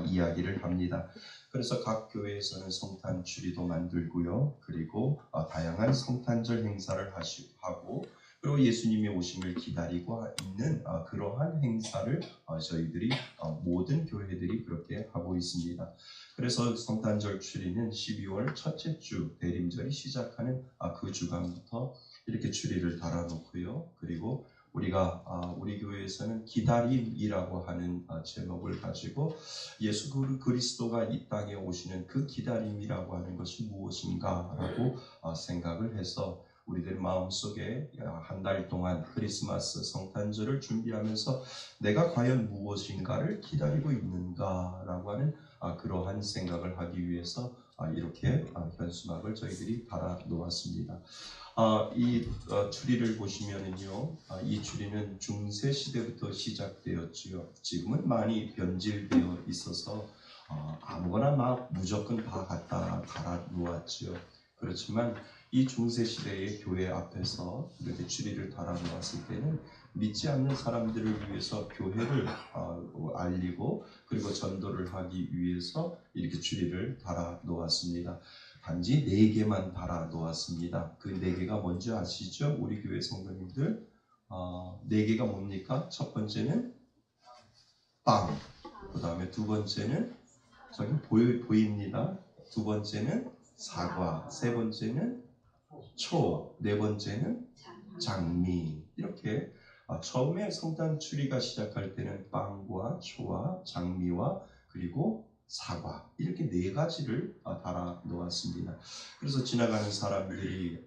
이야기를 합니다. 그래서 각 교회에서는 성탄 주리도 만들고요. 그리고 다양한 성탄절 행사를 하고 그리고 예수님의 오심을 기다리고 있는 그러한 행사를 저희들이 모든 교회들이 그렇게 하고 있습니다. 그래서 성탄절 추리는 12월 첫째 주 대림절이 시작하는 그 주간부터 이렇게 추리를 달아놓고요. 그리고 우리 교회에서는 기다림이라고 하는 제목을 가지고 예수 그리스도가 이 땅에 오시는 그 기다림이라고 하는 것이 무엇인가라고 생각을 해서 우리들 마음속에 한 달 동안 크리스마스 성탄절을 준비하면서 내가 과연 무엇인가를 기다리고 있는가라고 하는 그러한 생각을 하기 위해서 이렇게 현수막을 저희들이 달아 놓았습니다. 이 추리를 보시면은요, 이 추리는 중세 시대부터 시작되었지요. 지금은 많이 변질되어 있어서 아무거나 막 무조건 다 갖다 달아 놓았지요. 그렇지만 이 중세 시대의 교회 앞에서 이렇게 추리를 달아 놓았을 때는 믿지 않는 사람들을 위해서 교회를 알리고 그리고 전도를 하기 위해서 이렇게 추리를 달아 놓았습니다. 단지 4개만 달아 놓았습니다. 그 4개가 뭔지 아시죠? 우리 교회 성도님들 4개가 뭡니까? 첫 번째는 빵, 그 다음에 두 번째는 저기 보입니다. 두 번째는 사과, 세 번째는 초, 네 번째는 장미. 이렇게 처음에 성탄 추리가 시작할 때는 빵과 초와 장미와 그리고 사과 이렇게 4가지를 달아 놓았습니다. 그래서 지나가는 사람들이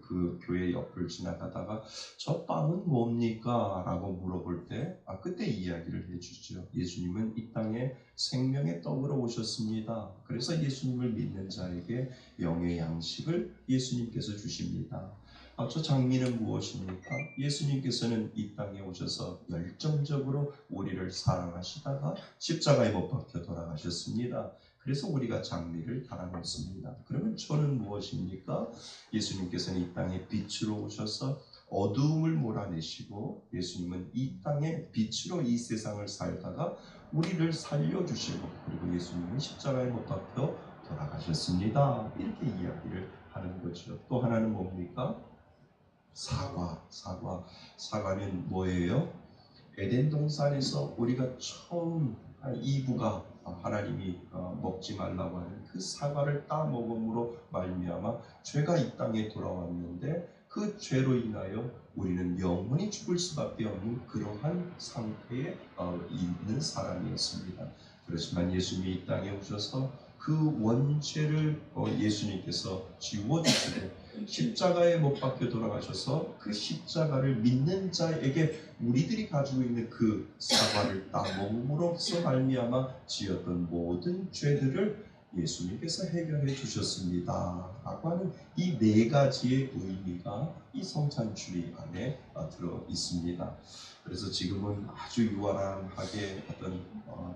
그 교회 옆을 지나가다가 저 빵은 뭡니까? 라고 물어볼 때 그때 이야기를 해주죠. 예수님은 이 땅에 생명의 떡으로 오셨습니다. 그래서 예수님을 믿는 자에게 영의 양식을 예수님께서 주십니다. 저 장미는 무엇입니까? 예수님께서는 이 땅에 오셔서 열정적으로 우리를 사랑하시다가 십자가에 못 박혀 돌아가셨습니다. 그래서 우리가 장미를 달아놓습니다. 그러면 초는 무엇입니까? 예수님께서는 이 땅에 빛으로 오셔서 어두움을 몰아내시고 예수님은 이 땅에 빛으로 이 세상을 살다가 우리를 살려주시고 그리고 예수님은 십자가에 못 박혀 돌아가셨습니다. 이렇게 이야기를 하는 거죠. 또 하나는 뭡니까? 사과는 뭐예요? 에덴 동산에서 우리가 처음 이브가 하나님이 먹지 말라고 하는 그 사과를 따먹음으로 말미암아 죄가 이 땅에 돌아왔는데 그 죄로 인하여 우리는 영원히 죽을 수밖에 없는 그러한 상태에 있는 사람이었습니다. 그렇지만 예수님이 이 땅에 오셔서 그 원죄를 예수님께서 지워주시고 십자가에 못 박혀 돌아가셔서 그 십자가를 믿는 자에게 우리들이 가지고 있는 그 사과를 따먹음으로써 말미암아 지었던 모든 죄들을 예수님께서 해결해 주셨습니다 라고 하는 이 4가지의 의미가 이 성찬주리 안에 들어 있습니다. 그래서 지금은 아주 유아람하게 어떤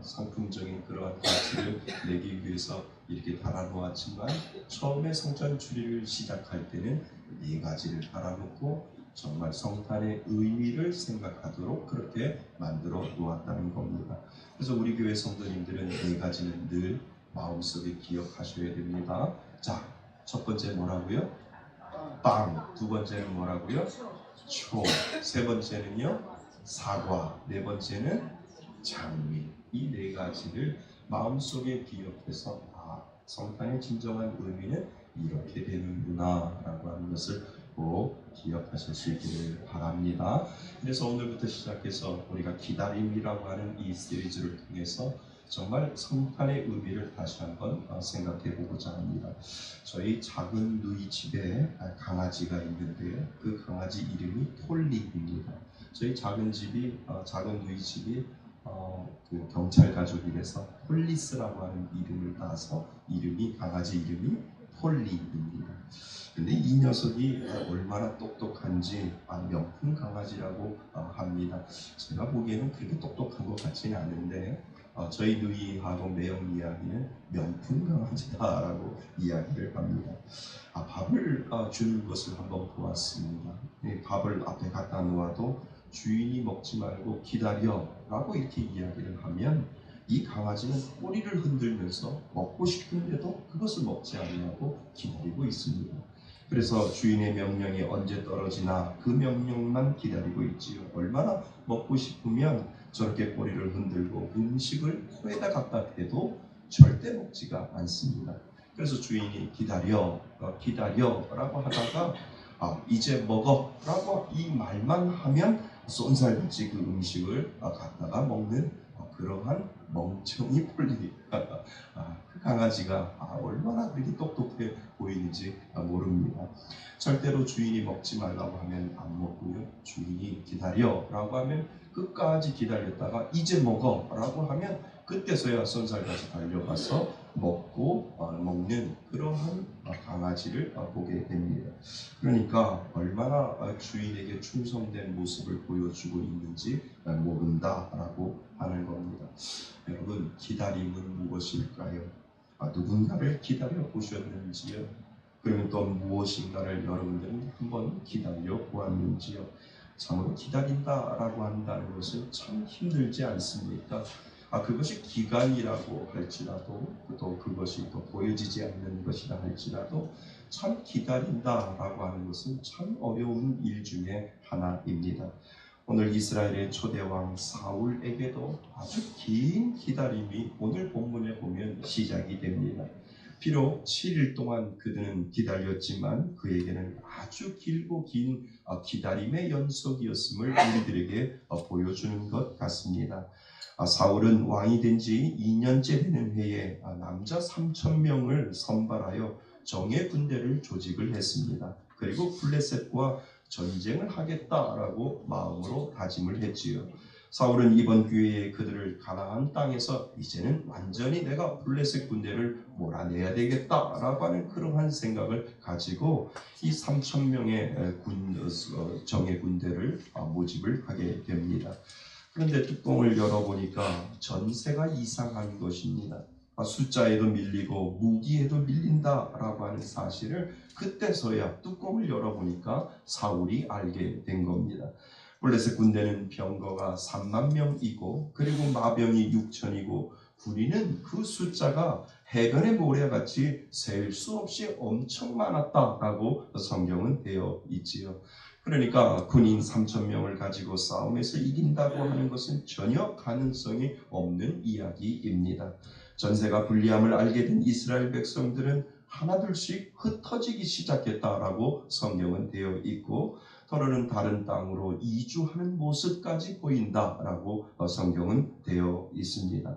성품적인 그러한 가치를 내기 위해서 이렇게 달아놓았지만 처음에 성찬주리를 시작할 때는 4가지를 달아놓고 정말 성탄의 의미를 생각하도록 그렇게 만들어 놓았다는 겁니다. 그래서 우리 교회 성도님들은 4가지는 늘 마음속에 기억하셔야 됩니다. 자, 첫 번째 뭐라고요? 빵. 두 번째는 뭐라고요? 초. 세 번째는요? 사과. 네 번째는 장미. 이 4가지를 마음속에 기억해서 성탄의 진정한 의미는 이렇게 되는구나 라고 하는 것을 꼭 기억하실 수 있기를 바랍니다. 그래서 오늘부터 시작해서 우리가 기다림이라고 하는 이 시리즈를 통해서 정말 성탄의 의미를 다시 한번 생각해 보고자 합니다. 저희 작은 누이 집에 강아지가 있는데요. 그 강아지 이름이 폴리입니다. 저희 작은 누이 집이 그 경찰 가족이라서 폴리스라고 하는 이름을 따서 강아지 이름이 폴리입니다. 근데 이 녀석이 얼마나 똑똑한지 명품 강아지라고 합니다. 제가 보기에는 그렇게 똑똑한 것 같지는 않은데 저희 누이하고 매형 이야기는 명품 강아지다라고 이야기를 합니다. 밥을 주는 것을 한번 보았습니다. 밥을 앞에 갖다 놓아도 주인이 먹지 말고 기다려 라고 이렇게 이야기를 하면 이 강아지는 꼬리를 흔들면서 먹고 싶은데도 그것을 먹지 아니하고 기다리고 있습니다. 그래서 주인의 명령이 언제 떨어지나 그 명령만 기다리고 있지요. 얼마나 먹고 싶으면 저렇게 꼬리를 흔들고 음식을 코에다 갖다 대도 절대 먹지가 않습니다. 그래서 주인이 기다려라고 하다가 이제 먹어라고 이 말만 하면 쏜살같이 그 음식을 갖다가 먹는 그러한 멍청이 폴리니까 그 강아지가 얼마나 그렇게 똑똑해 보이는지 모릅니다. 절대로 주인이 먹지 말라고 하면 안 먹고요. 주인이 기다려라고 하면 끝까지 기다렸다가 이제 먹어라고 하면 그때서야 쏜살같이 달려가서 먹고 먹는 그러한 강아지를 보게 됩니다. 그러니까 얼마나 주인에게 충성된 모습을 보여주고 있는지 모른다라고 하는 겁니다. 여러분, 기다림은 무엇일까요? 누군가를 기다려 보셨는지요? 그러면 또 무엇인가를 여러분들은 한번 기다려 보았는지요? 참으로 기다린다라고 한다는 것은 참 힘들지 않습니까? 그것이 기간이라고 할지라도 또 그것이 또 보여지지 않는 것이라 할지라도 참 기다린다라고 하는 것은 참 어려운 일 중에 하나입니다. 오늘 이스라엘의 초대왕 사울에게도 아주 긴 기다림이 오늘 본문에 보면 시작이 됩니다. 비록 7일 동안 그들은 기다렸지만 그에게는 아주 길고 긴 기다림의 연속이었음을 우리들에게 보여주는 것 같습니다. 사울은 왕이 된 지 2년째 되는 해에 남자 3,000명을 선발하여 정예 군대를 조직을 했습니다. 그리고 블레셋과 전쟁을 하겠다라고 마음으로 다짐을 했지요. 사울은 이번 기회에 그들을 가나안 땅에서 이제는 완전히 내가 블레셋 군대를 몰아내야 되겠다라고 하는 그러한 생각을 가지고 이 3,000명의 정예 군대를 모집을 하게 됩니다. 그런데 뚜껑을 열어보니까 전세가 이상한 것입니다. 숫자에도 밀리고 무기에도 밀린다라고 하는 사실을 그때서야 뚜껑을 열어보니까 사울이 알게 된 겁니다. 블레셋 군대는 병거가 3만 명이고 그리고 마병이 6천이고 군인은 그 숫자가 해변의 모래같이 셀 수 없이 엄청 많았다라고 성경은 되어 있지요. 그러니까 군인 3,000명을 가지고 싸움에서 이긴다고 하는 것은 전혀 가능성이 없는 이야기입니다. 전세가 불리함을 알게 된 이스라엘 백성들은 하나둘씩 흩어지기 시작했다라고 성경은 되어 있고 더러는 다른 땅으로 이주하는 모습까지 보인다라고 성경은 되어 있습니다.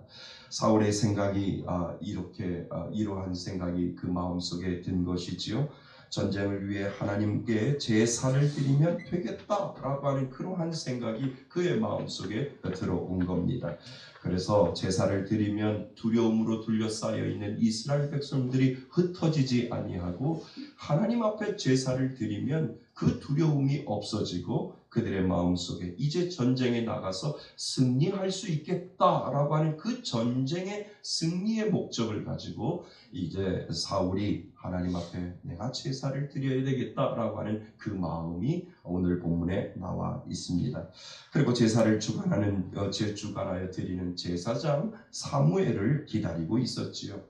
사울의 생각이 이러한 생각이 그 마음속에 든 것이지요. 전쟁을 위해 하나님께 제사를 드리면 되겠다라고 하는 그러한 생각이 그의 마음속에 들어온 겁니다. 그래서 제사를 드리면 두려움으로 둘러싸여 있는 이스라엘 백성들이 흩어지지 아니하고 하나님 앞에 제사를 드리면 그 두려움이 없어지고 그들의 마음속에 이제 전쟁에 나가서 승리할 수 있겠다라고 하는 그 전쟁의 승리의 목적을 가지고 이제 사울이 하나님 앞에 내가 제사를 드려야 되겠다라고 하는 그 마음이 오늘 본문에 나와 있습니다. 그리고 제사를 주관하여 드리는 제사장 사무엘을 기다리고 있었지요.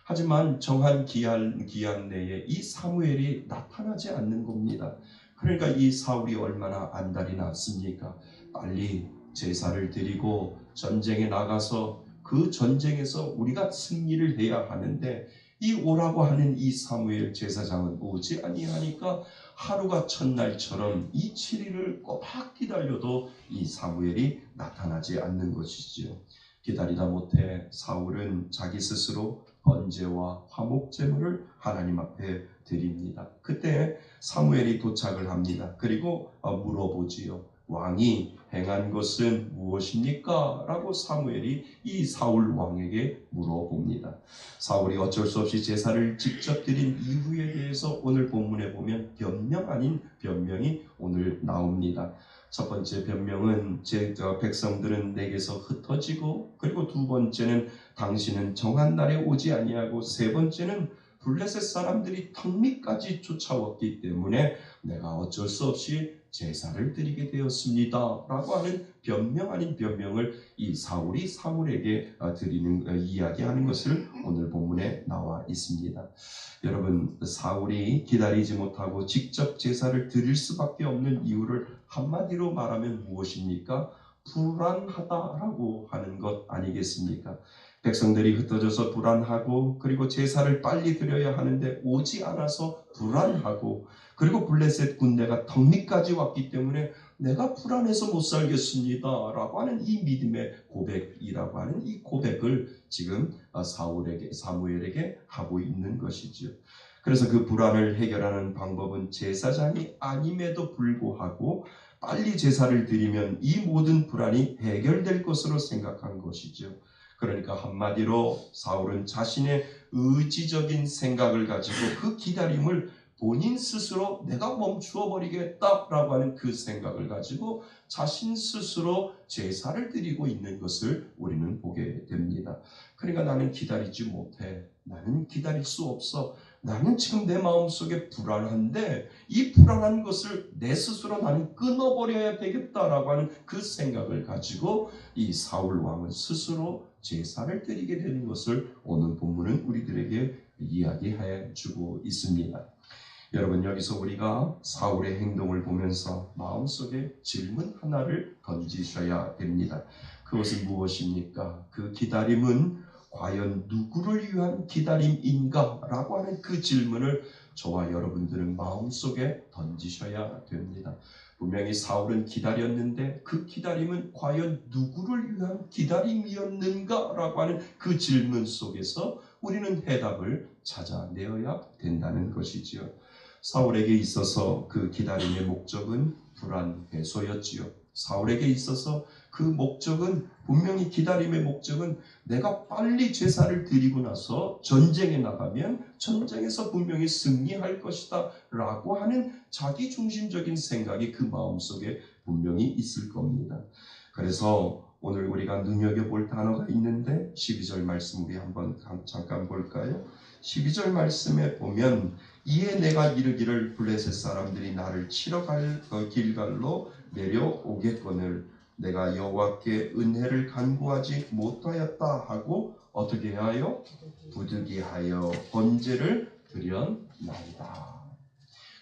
하지만 정한 기한 내에 이 사무엘이 나타나지 않는 겁니다. 그러니까 이 사울이 얼마나 안달이 났습니까? 빨리 제사를 드리고 전쟁에 나가서 그 전쟁에서 우리가 승리를 해야 하는데 이 오라고 하는 이 사무엘 제사장은 오지 아니하니까 하루가 첫날처럼 이 7일을 꼬박 기다려도 이 사무엘이 나타나지 않는 것이지요. 기다리다 못해 사울은 자기 스스로 번제와 화목제물을 하나님 앞에 드립니다. 그때 사무엘이 도착을 합니다. 그리고 물어보지요. 왕이 행한 것은 무엇입니까? 라고 사무엘이 이 사울 왕에게 물어봅니다. 사울이 어쩔 수 없이 제사를 직접 드린 이유에 대해서 오늘 본문에 보면 변명 아닌 변명이 오늘 나옵니다. 첫 번째 변명은 백성들은 내게서 흩어지고 그리고 두 번째는 당신은 정한 날에 오지 아니하고 세 번째는 블레셋 사람들이 턱밑까지 쫓아왔기 때문에 내가 어쩔 수 없이 제사를 드리게 되었습니다 라고 하는 변명 아닌 변명을 이 사울이 사무엘에게 이야기하는 것을 오늘 본문에 나와 있습니다. 여러분, 사울이 기다리지 못하고 직접 제사를 드릴 수밖에 없는 이유를 한마디로 말하면 무엇입니까? 불안하다라고 하는 것 아니겠습니까? 백성들이 흩어져서 불안하고, 그리고 제사를 빨리 드려야 하는데 오지 않아서 불안하고, 그리고 블레셋 군대가 턱밑까지 왔기 때문에 내가 불안해서 못 살겠습니다 라고 하는 이 믿음의 고백이라고 하는 이 고백을 지금 사무엘에게 하고 있는 것이죠. 그래서 그 불안을 해결하는 방법은 제사장이 아님에도 불구하고 빨리 제사를 드리면 이 모든 불안이 해결될 것으로 생각한 것이죠. 그러니까 한마디로 사울은 자신의 의지적인 생각을 가지고 그 기다림을 본인 스스로 내가 멈추어 버리겠다라고 하는 그 생각을 가지고 자신 스스로 제사를 드리고 있는 것을 우리는 보게 됩니다. 그러니까 나는 기다리지 못해. 나는 기다릴 수 없어. 나는 지금 내 마음속에 불안한데 이 불안한 것을 내 스스로 나는 끊어버려야 되겠다라고 하는 그 생각을 가지고 이 사울 왕은 스스로 제사를 드리게 되는 것을 오늘 본문은 우리들에게 이야기해 주고 있습니다. 여러분, 여기서 우리가 사울의 행동을 보면서 마음속에 질문 하나를 던지셔야 됩니다. 그것은 무엇입니까? 그 기다림은 과연 누구를 위한 기다림인가? 라고 하는 그 질문을 저와 여러분들은 마음속에 던지셔야 됩니다. 분명히 사울은 기다렸는데 그 기다림은 과연 누구를 위한 기다림이었는가? 라고 하는 그 질문 속에서 우리는 해답을 찾아내어야 된다는 것이지요. 사울에게 있어서 그 기다림의 목적은 불안 해소였지요. 사울에게 있어서 그 목적은, 분명히 기다림의 목적은 내가 빨리 제사를 드리고 나서 전쟁에 나가면 전쟁에서 분명히 승리할 것이다 라고 하는 자기중심적인 생각이 그 마음속에 분명히 있을 겁니다. 그래서 오늘 우리가 눈여겨볼 단어가 있는데 12절 말씀 우리 한번 잠깐 볼까요? 12절 말씀에 보면 이에 내가 이르기를 블레셋 사람들이 나를 치러 갈 길갈로 내려오겠거늘 내가 여호와께 은혜를 간구하지 못하였다 하고 어떻게 하여? 부득이하여 번제를 드렸나이다.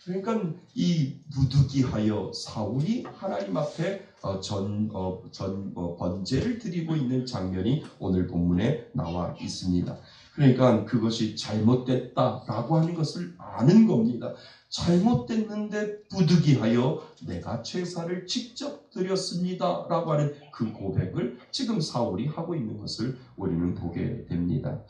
그러니까 이 부득이하여 사울이 하나님 앞에 번제를 드리고 있는 장면이 오늘 본문에 나와 있습니다. 그러니까 그것이 잘못됐다라고 하는 것을 아는 겁니다. 잘못됐는데 부득이하여 내가 제사를 직접 드렸습니다 라고 하는 그 고백을 지금 사울이 하고 있는 것을 우리는 보게 됩니다.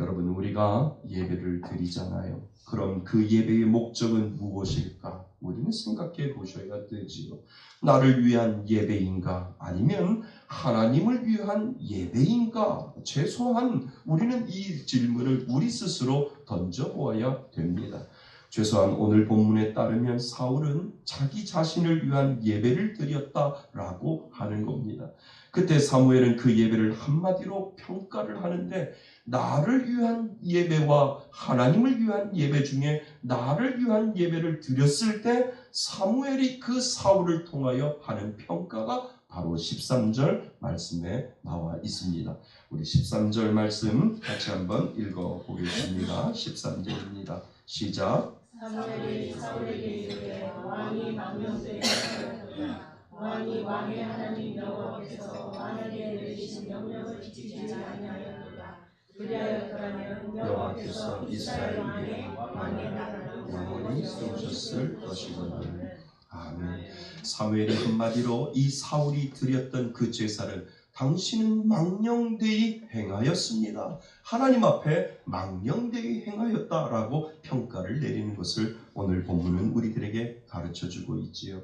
여러분, 우리가 예배를 드리잖아요. 그럼 그 예배의 목적은 무엇일까? 우리는 생각해 보셔야 되지요. 나를 위한 예배인가? 아니면 하나님을 위한 예배인가? 최소한 우리는 이 질문을 우리 스스로 던져보아야 됩니다. 최소한 오늘 본문에 따르면 사울은 자기 자신을 위한 예배를 드렸다라고 하는 겁니다. 그때 사무엘은 그 예배를 한마디로 평가를 하는데, 나를 위한 예배와 하나님을 위한 예배 중에 나를 위한 예배를 드렸을 때 사무엘이 그 사울을 통하여 하는 평가가 바로 13절 말씀에 나와 있습니다. 우리 13절 말씀 같이 한번 읽어보겠습니다. 13절입니다. 시작. 사무엘이 사울에게 이르되 왕이 망령되게 하였도다. 왕이 왕의 하나님 여호와께서 왕에게 내리신 명령을 지키지 아니하였도다. 그리하였더라면 여호와께서 이스라엘 왕의 나라를 영원히 세우셨을 것이거늘. 아멘. 사무엘이 한마디로 이 사울이 드렸던 그 제사를 당신은 망령되이 행하였습니다. 하나님 앞에 망령되이 행하였다라고 평가를 내리는 것을 오늘 본문은 우리들에게 가르쳐주고 있지요.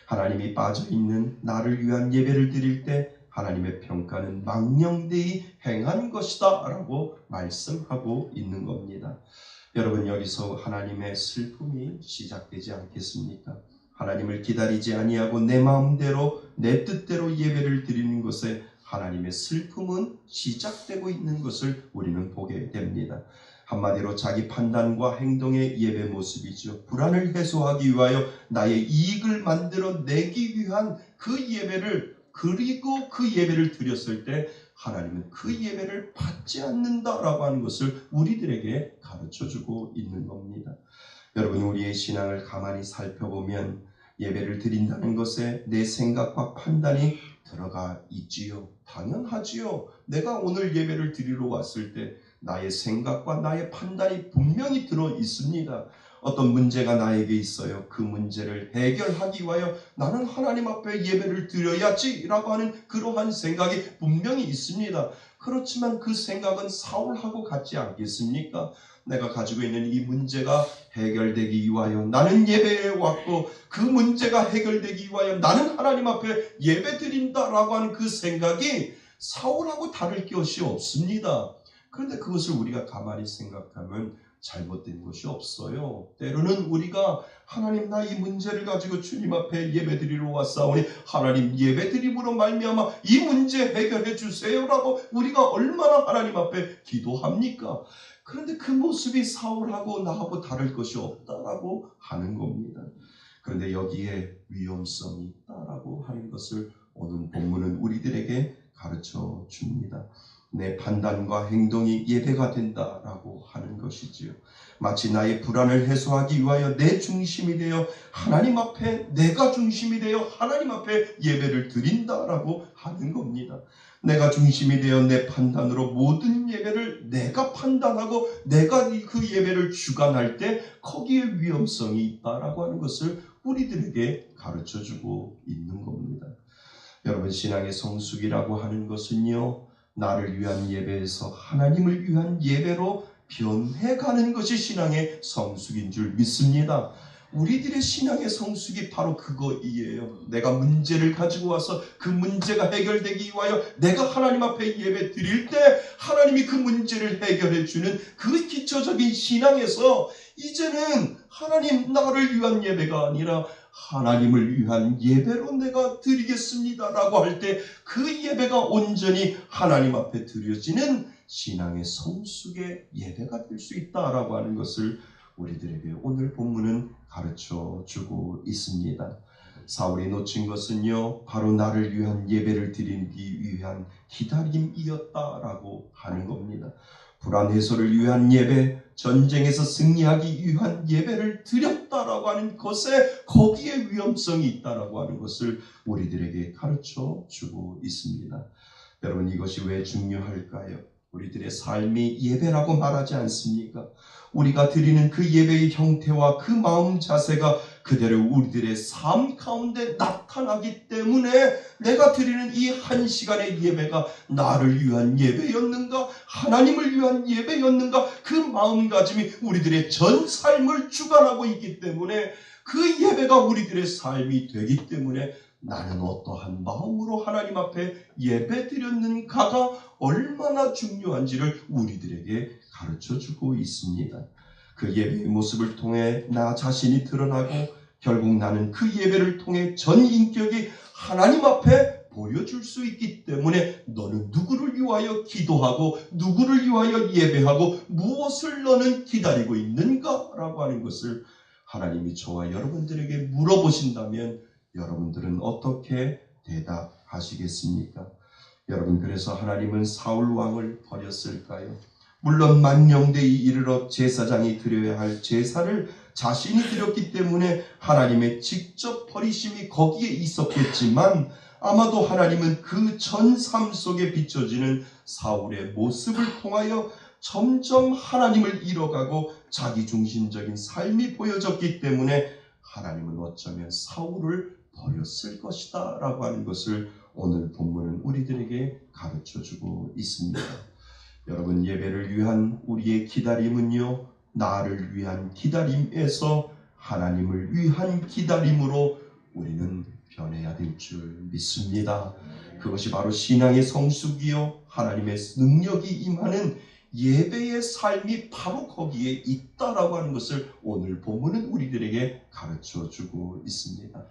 하나님이 빠져있는 나를 위한 예배를 드릴 때 하나님의 평가는 망령되이 행한 것이다 라고 말씀하고 있는 겁니다. 여러분, 여기서 하나님의 슬픔이 시작되지 않겠습니까? 하나님을 기다리지 아니하고 내 마음대로 내 뜻대로 예배를 드리는 것에 하나님의 슬픔은 시작되고 있는 것을 우리는 보게 됩니다. 한마디로 자기 판단과 행동의 예배 모습이죠. 불안을 해소하기 위하여 나의 이익을 만들어내기 위한 그 예배를, 그리고 그 예배를 드렸을 때 하나님은 그 예배를 받지 않는다라고 하는 것을 우리들에게 가르쳐주고 있는 겁니다. 여러분, 우리의 신앙을 가만히 살펴보면 예배를 드린다는 것에 내 생각과 판단이 들어가 있지요. 당연하지요. 내가 오늘 예배를 드리러 왔을 때 나의 생각과 나의 판단이 분명히 들어 있습니다. 어떤 문제가 나에게 있어요. 그 문제를 해결하기 위하여 나는 하나님 앞에 예배를 드려야지라고 하는 그러한 생각이 분명히 있습니다. 그렇지만 그 생각은 사울하고 같지 않겠습니까? 내가 가지고 있는 이 문제가 해결되기 위하여 나는 예배에 왔고, 그 문제가 해결되기 위하여 나는 하나님 앞에 예배 드린다라고 하는 그 생각이 사울하고 다를 것이 없습니다. 그런데 그것을 우리가 가만히 생각하면 잘못된 것이 없어요. 때로는 우리가 하나님, 나 이 문제를 가지고 주님 앞에 예배드리러 왔사오니 하나님 예배드림으로 말미암아 이 문제 해결해 주세요라고 우리가 얼마나 하나님 앞에 기도합니까? 그런데 그 모습이 사울하고 나하고 다를 것이 없다라고 하는 겁니다. 그런데 여기에 위험성이 있다라고 하는 것을 오늘 본문은 우리들에게 가르쳐 줍니다. 내 판단과 행동이 예배가 된다라고 하는 것이지요. 마치 나의 불안을 해소하기 위하여 내 중심이 되어 하나님 앞에, 내가 중심이 되어 하나님 앞에 예배를 드린다라고 하는 겁니다. 내가 중심이 되어 내 판단으로 모든 예배를 내가 판단하고 내가 그 예배를 주관할 때 거기에 위험성이 있다라고 하는 것을 우리들에게 가르쳐주고 있는 겁니다. 여러분, 신앙의 성숙이라고 하는 것은요, 나를 위한 예배에서 하나님을 위한 예배로 변해가는 것이 신앙의 성숙인 줄 믿습니다. 우리들의 신앙의 성숙이 바로 그거이에요. 내가 문제를 가지고 와서 그 문제가 해결되기 위하여 내가 하나님 앞에 예배 드릴 때 하나님이 그 문제를 해결해 주는 그 기초적인 신앙에서 이제는 하나님, 나를 위한 예배가 아니라 하나님을 위한 예배로 내가 드리겠습니다라고 할 때 그 예배가 온전히 하나님 앞에 드려지는 신앙의 성숙의 예배가 될 수 있다라고 하는 것을 우리들에게 오늘 본문은 가르쳐 주고 있습니다. 사울이 놓친 것은요, 바로 나를 위한 예배를 드리기 위한 기다림이었다라고 하는 겁니다. 불안 해소를 위한 예배, 전쟁에서 승리하기 위한 예배를 드렸다라고 하는 것에 거기에 위험성이 있다라고 하는 것을 우리들에게 가르쳐 주고 있습니다. 여러분, 이것이 왜 중요할까요? 우리들의 삶이 예배라고 말하지 않습니까? 우리가 드리는 그 예배의 형태와 그 마음 자세가 그대로 우리들의 삶 가운데 나타나기 때문에 내가 드리는 이 한 시간의 예배가 나를 위한 예배였는가, 하나님을 위한 예배였는가, 그 마음가짐이 우리들의 전 삶을 주관하고 있기 때문에 그 예배가 우리들의 삶이 되기 때문에 나는 어떠한 마음으로 하나님 앞에 예배 드렸는가가 얼마나 중요한지를 우리들에게 가르쳐주고 있습니다. 그 예배의 모습을 통해 나 자신이 드러나고 결국 나는 그 예배를 통해 전 인격이 하나님 앞에 보여줄 수 있기 때문에 너는 누구를 위하여 기도하고 누구를 위하여 예배하고 무엇을 너는 기다리고 있는가? 라고 하는 것을 하나님이 저와 여러분들에게 물어보신다면 여러분들은 어떻게 대답하시겠습니까? 여러분, 그래서 하나님은 사울 왕을 버렸을까요? 물론 만명대에 이르러 제사장이 드려야 할 제사를 자신이 드렸기 때문에 하나님의 직접 버리심이 거기에 있었겠지만 아마도 하나님은 그 전 삶 속에 비춰지는 사울의 모습을 통하여 점점 하나님을 잃어가고 자기중심적인 삶이 보여졌기 때문에 하나님은 어쩌면 사울을 버렸을 것이다 라고 하는 것을 오늘 본문은 우리들에게 가르쳐주고 있습니다. 여러분, 예배를 위한 우리의 기다림은요, 나를 위한 기다림에서 하나님을 위한 기다림으로 우리는 변해야 될 줄 믿습니다. 그것이 바로 신앙의 성숙이요, 하나님의 능력이 임하는 예배의 삶이 바로 거기에 있다라고 하는 것을 오늘 본문은 우리들에게 가르쳐주고 있습니다.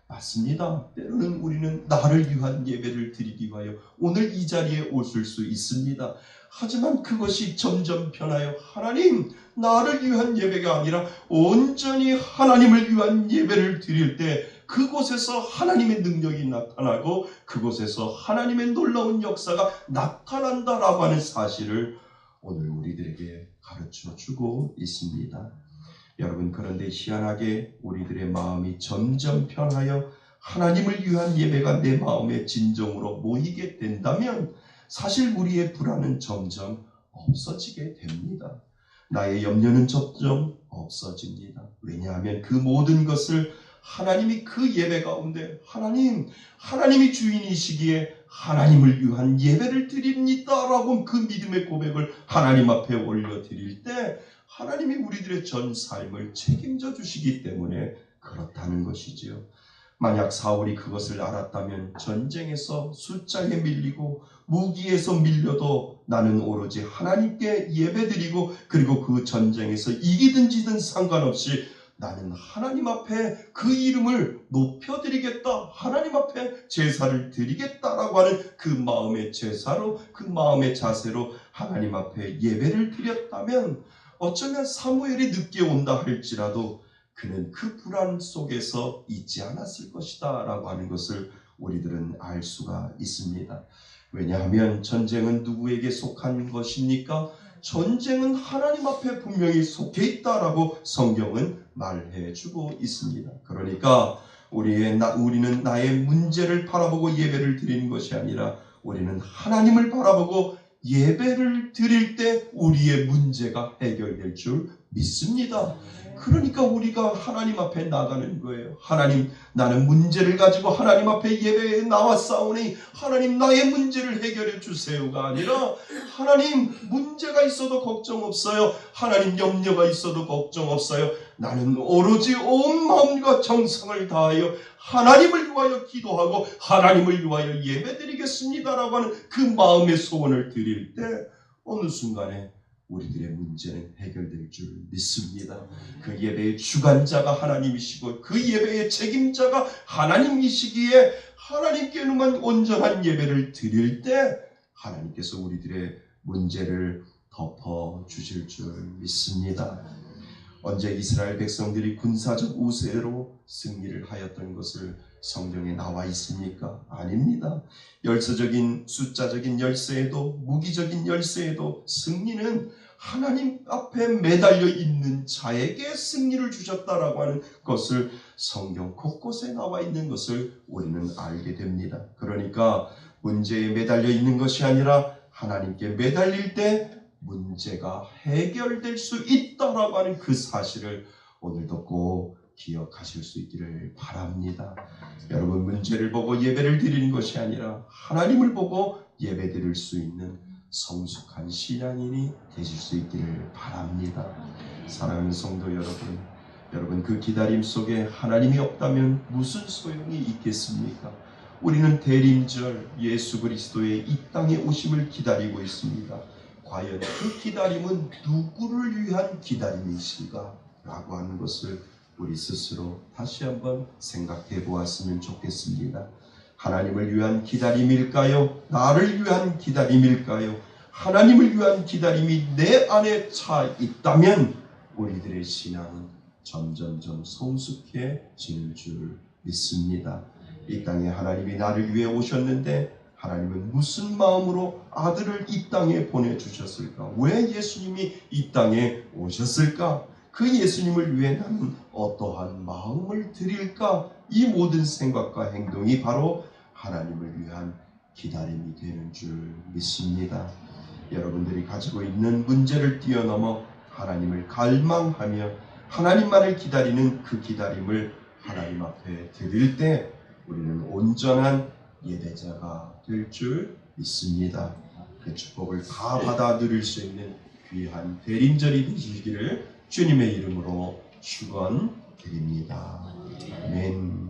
맞습니다. 때로는 우리는 나를 위한 예배를 드리기 위하여 오늘 이 자리에 오실 수 있습니다. 하지만 그것이 점점 변하여 하나님, 나를 위한 예배가 아니라 온전히 하나님을 위한 예배를 드릴 때 그곳에서 하나님의 능력이 나타나고 그곳에서 하나님의 놀라운 역사가 나타난다라고 하는 사실을 오늘 우리들에게 가르쳐 주고 있습니다. 여러분, 그런데 희한하게 우리들의 마음이 점점 변하여 하나님을 위한 예배가 내 마음의 진정으로 모이게 된다면 사실 우리의 불안은 점점 없어지게 됩니다. 나의 염려는 점점 없어집니다. 왜냐하면 그 모든 것을 하나님이 그 예배 가운데 하나님이 주인이시기에 하나님을 위한 예배를 드립니다라고 그 믿음의 고백을 하나님 앞에 올려드릴 때 하나님이 우리들의 전 삶을 책임져 주시기 때문에 그렇다는 것이지요. 만약 사울이 그것을 알았다면 전쟁에서 숫자에 밀리고 무기에서 밀려도 나는 오로지 하나님께 예배드리고 그리고 그 전쟁에서 이기든 지든 상관없이 나는 하나님 앞에 그 이름을 높여드리겠다, 하나님 앞에 제사를 드리겠다라고 하는 그 마음의 제사로, 그 마음의 자세로 하나님 앞에 예배를 드렸다면 어쩌면 사무엘이 늦게 온다 할지라도 그는 그 불안 속에서 있지 않았을 것이다 라고 하는 것을 우리들은 알 수가 있습니다. 왜냐하면 전쟁은 누구에게 속한 것입니까? 전쟁은 하나님 앞에 분명히 속해 있다라고 성경은 말해주고 있습니다. 그러니까 우리는 나의 문제를 바라보고 예배를 드리는 것이 아니라 우리는 하나님을 바라보고 예배를 드릴 때 우리의 문제가 해결될 줄 믿습니다. 그러니까 우리가 하나님 앞에 나가는 거예요. 하나님, 나는 문제를 가지고 하나님 앞에 예배에 나왔사오니 하나님 나의 문제를 해결해 주세요가 아니라 하나님, 문제가 있어도 걱정 없어요. 하나님, 염려가 있어도 걱정 없어요. 나는 오로지 온 마음과 정성을 다하여 하나님을 위하여 기도하고 하나님을 위하여 예배드리겠습니다라고 하는 그 마음의 소원을 드릴 때 어느 순간에 우리들의 문제는 해결될 줄 믿습니다. 그 예배의 주관자가 하나님이시고 그 예배의 책임자가 하나님이시기에 하나님께만 온전한 예배를 드릴 때 하나님께서 우리들의 문제를 덮어주실 줄 믿습니다. 언제 이스라엘 백성들이 군사적 우세로 승리를 하였던 것을 성경에 나와 있습니까? 아닙니다. 열세적인 숫자적인 열세에도 무기적인 열세에도 승리는 하나님 앞에 매달려 있는 자에게 승리를 주셨다라고 하는 것을 성경 곳곳에 나와 있는 것을 우리는 알게 됩니다. 그러니까 문제에 매달려 있는 것이 아니라 하나님께 매달릴 때 문제가 해결될 수 있다라고 하는 그 사실을 오늘도 꼭 기억하실 수 있기를 바랍니다. 여러분, 문제를 보고 예배를 드리는 것이 아니라 하나님을 보고 예배 드릴 수 있는 성숙한 신앙인이 되실 수 있기를 바랍니다. 사랑하는 성도 여러분, 그 기다림 속에 하나님이 없다면 무슨 소용이 있겠습니까? 우리는 대림절 예수 그리스도의 이 땅에 오심을 기다리고 있습니다. 과연 그 기다림은 누구를 위한 기다림이신가? 라고 하는 것을 우리 스스로 다시 한번 생각해 보았으면 좋겠습니다. 하나님을 위한 기다림일까요? 나를 위한 기다림일까요? 하나님을 위한 기다림이 내 안에 차 있다면 우리들의 신앙은 점점점 성숙해지는 줄 믿습니다. 이 땅에 하나님이 나를 위해 오셨는데 하나님은 무슨 마음으로 아들을 이 땅에 보내주셨을까? 왜 예수님이 이 땅에 오셨을까? 그 예수님을 위해 나는 어떠한 마음을 드릴까? 이 모든 생각과 행동이 바로 하나님을 위한 기다림이 되는 줄 믿습니다. 여러분들이 가지고 있는 문제를 뛰어넘어 하나님을 갈망하며 하나님만을 기다리는 그 기다림을 하나님 앞에 드릴 때 우리는 온전한 예배자가 될 줄 믿습니다. 그 축복을 다 받아 누릴 수 있는 귀한 대림절이 되시기를 주님의 이름으로 축원드립니다. 아멘.